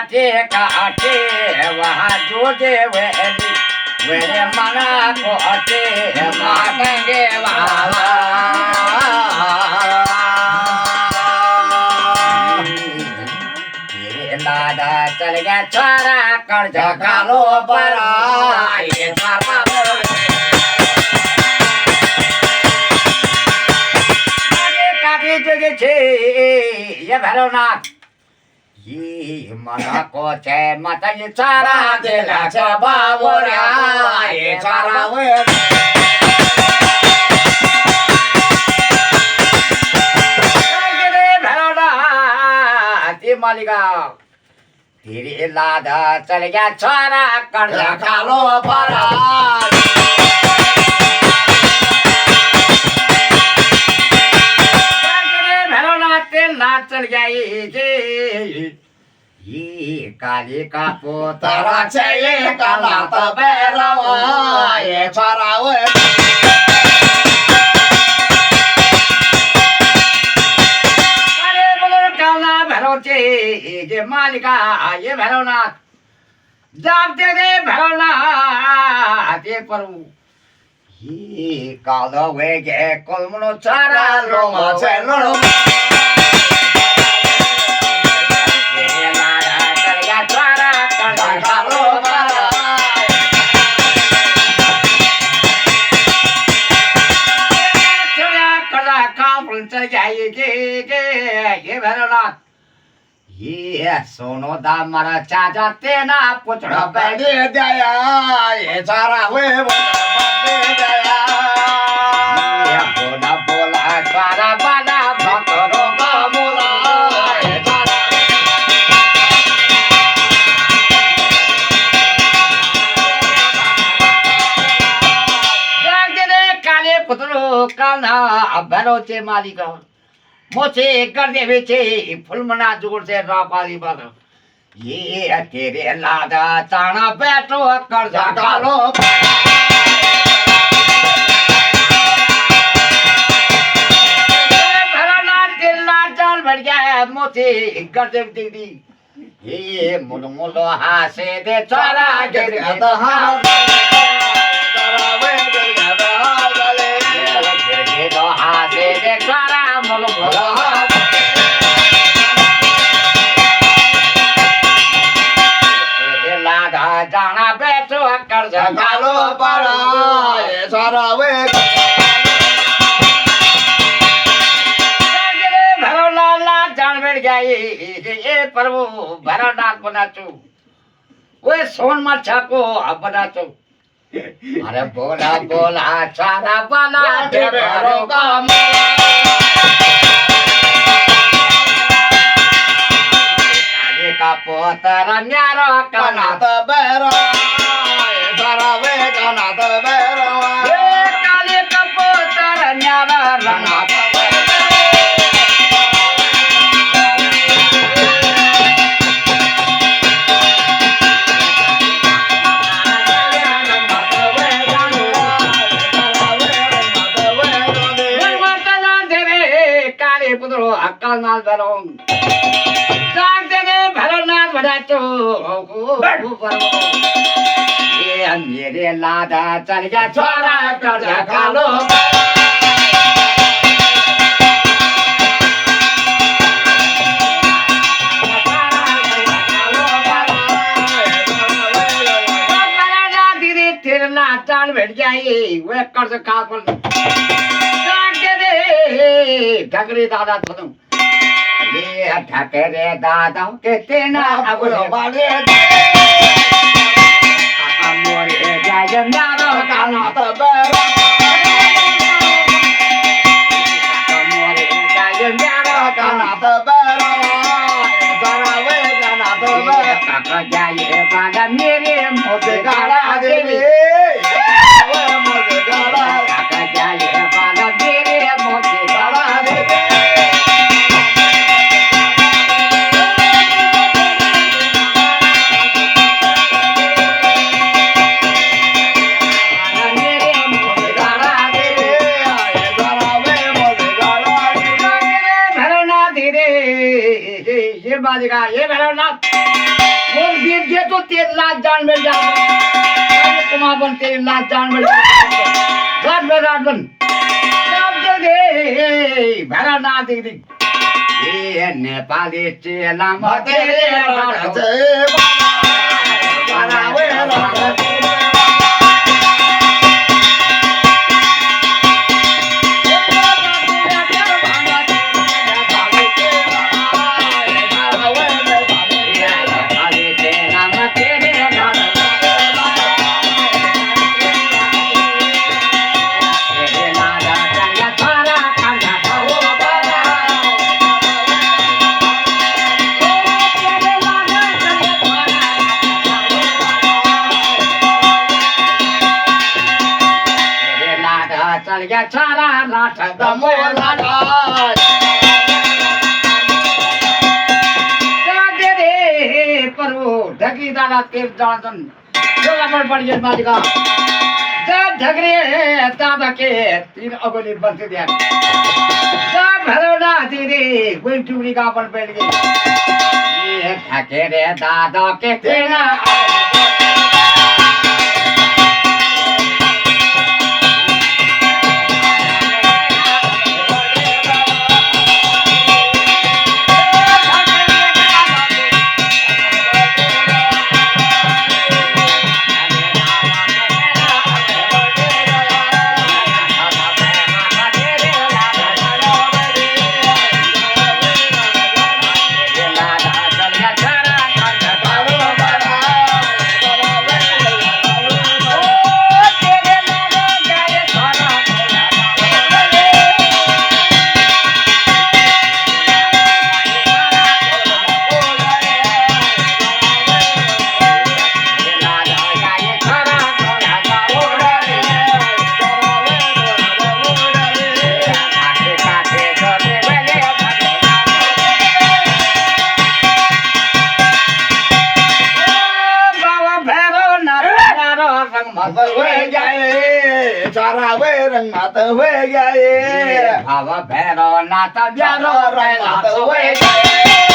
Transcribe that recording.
काटे काटे वहाँ जो जे वेली वेले मना कोटे मांगेंगे वाला तेरे लादा चल गया छोरा कर्ज कालो परा ये सारा काटे जगे छे ये भैरवनाथ ये मना को छे माता ये चारा देला छ बावरा ये चारा वे मालिका तेरे लादा चल गया छोरा कर्ज कालो परा चल गई ये काली का पोतरा चाहिए काला तो बैरवा ये छोरावे अरे बोलो काला भैरवचे ये मालिका ये भैरवनाथ जागते दे भैरवनाथ ये प्रभु ये कालो वे के कोलमनो चारा लोमा से लोड़ो ये भैरवनाथ ये सोनो दा मारा चाचा तेना पुछड़ा बैठे दया ये सारा वे बंदे दया ये बोला बोला सारा बाला भक्तों का बोला ये सारा जागते काले पुतलो काना भैरवचे मालिका मोसे कर दे बेचे फुलमना जोर से रापाली बाल ये तेरे लादा चाणा बैठो कर जा डालो भरनाथ के लाचाल बढ़ गया है मोसे कर दे दीदी ये मुल मुल हासे दे चारा गिर दहा हासे दे चारा मुल मुल जाना बैठो कर कालो परा ये सारा वे भैरवनाथ जान बैठ गया ये प्रभु भैरवनाथ बनाचो वो सोन मच्छा को बनाचो अरे बोला बोला सारा बाला भैरव का का पोतरा न्यारो कानात बैरो सारा वे कानात बैरो ये काले का पोतरा न्यारो रंगात काले पुत्रो अक्कल नाल बैरो भैरवनाथ बनाचो ये मेरे लादा चल गया छोरा कर कालो धीरे तेरे लाचान बैठ जाए वे कर काल ढकरे दादा तुम ये ढकरे दादा के तेना अगलो बाले मोरे जाय नारो काना तो बेरो मोरे जाय नारो काना तो बेरो जरा वे काना तो बेरो काका जाय बागा मेरे मोसे गाला देवी वो मोसे गाला काका जाय बागा मेरे मोसे गाला देवी ये भैरवनाथ बोल बीत घेतो ते लाज जान मिल जाए कुमार बन तेरी लाज जान मिल रात बन दे भरा ना दे दे ये नेपाली चेला मते रात बाबा वे रात चल गया चारा नाथ दमोला दे रे परवो ढगी दादा तेज दादन चला पड़ गया मालिका जब ढगरे दादा के तीन अगली बनते दिया जब भरोना तेरे कोई टुकड़ी का अपन बैठ गई ये ढके रे दादा के तेरा चारा वे रंग मात हुए गए भाव भैरव नाता ब्यारो रंग मात हुए गए